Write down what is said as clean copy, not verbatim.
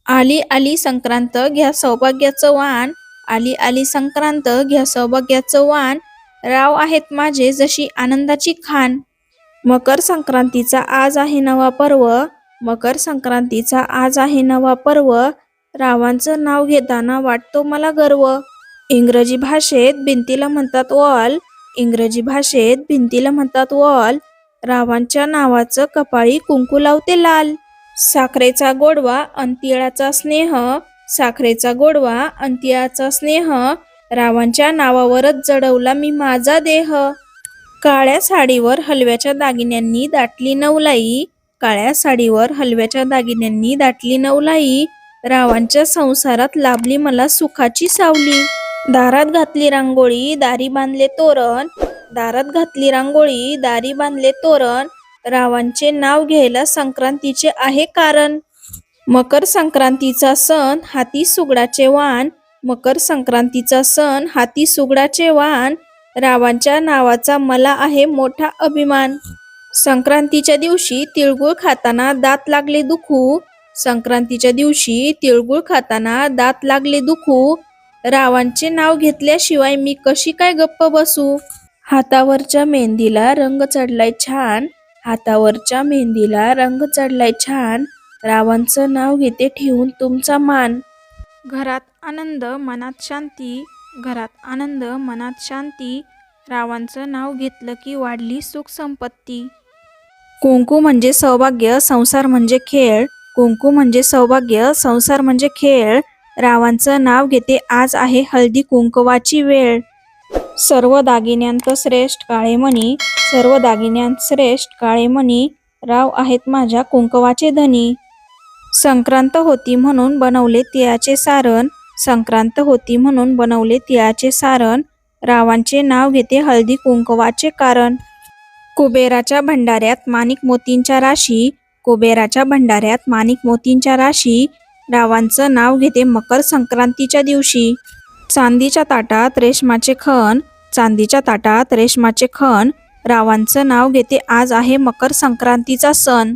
आली आली संक्रांत घ्या सौभाग्याचं वाण, आली आली संक्रांत घ्या सौभाग्याचं वाण, राव आहेत माझे जशी आनंदाची खाण. मकर संक्रांतीचा आज आहे नवा पर्व, मकर संक्रांतीचा आज आहे नवा पर्व, रावांचं नाव घेताना वाटतो मला गर्व. इंग्रजी भाषेत भिंतीला म्हणतात वॉल, इंग्रजी भाषेत भिंतीला म्हणतात वॉल, रावांच्या नावाचं कपाळी कुंकू लावते लाल. साखरेचा गोडवा अन तिळाचा स्नेह, साखरेचा गोडवा अन तिळाचा स्नेह, रावांच्या नावावरच जडवला मी माझा देह. काळ्या साडीवर हलव्याच्या दागिन्यांनी दाटली नवलाई, काळ्या साडीवर हलव्याच्या दागिन्यांनी दाटली नवलाई, रावांच्या संसारात लाभली मला सुखाची सावली. दारात घातली रांगोळी दारी बांधले तोरण, दारात घातली रांगोळी दारी बांधले तोरण, रावांचे नाव घ्यायला संक्रांतीचे आहे कारण. मकर संक्रांतीचा सण हाती सुगडाचे वाण, मकर संक्रांतीचा सण हाती सुगडाचे वाण, रावांच्या नावाचा मला आहे मोठा अभिमान. संक्रांतीच्या दिवशी तिळगुळ खाताना दात लागले दुखू, संक्रांतीच्या दिवशी तिळगुळ खाताना दात लागले दुखू, रावांचे नाव घेतल्याशिवाय मी कशी काय गप्प बसू. हातावरच्या मेहंदीला रंग चढलाय छान, हातावरच्या मेहंदीला रंग चढलाय छान, रावांचं नाव घेते ठेवून तुमचा मान. घरात आनंद मनात शांती, घरात आनंद मनात शांती, रावांचं नाव घेतलं की वाढली सुख संपत्ती. कुंकू म्हणजे सौभाग्य संसार म्हणजे खेळ, कुंकू म्हणजे सौभाग्य संसार म्हणजे खेळ, रावांचं नाव घेते आज आहे हळदी कुंकवाची वेळ. सर्व दागिन्यांत श्रेष्ठ काळे मणी, सर्व दागिन्यांत श्रेष्ठ काळे मणी, राव आहेत माझ्या कुंकवाचे धनी. संक्रांत होती म्हणून बनवले तिळाचे सारण, संक्रांत होती म्हणून बनवले तिळाचे सारण, रावांचे नाव घेते हळदी कुंकवाचे कारण. कुबेराच्या भंडाऱ्यात माणिक मोतींच्या राशी, कुबेराच्या भंडाऱ्यात माणिक मोतींच्या राशी, रावांचं नाव घेते मकर संक्रांतीच्या दिवशी. चांदीच्या ताटात रेशमाचे खण, चांदीच्या ताटात रेशमाचे खण, रावांचं नाव घेते आज आहे मकर संक्रांतीचा सण.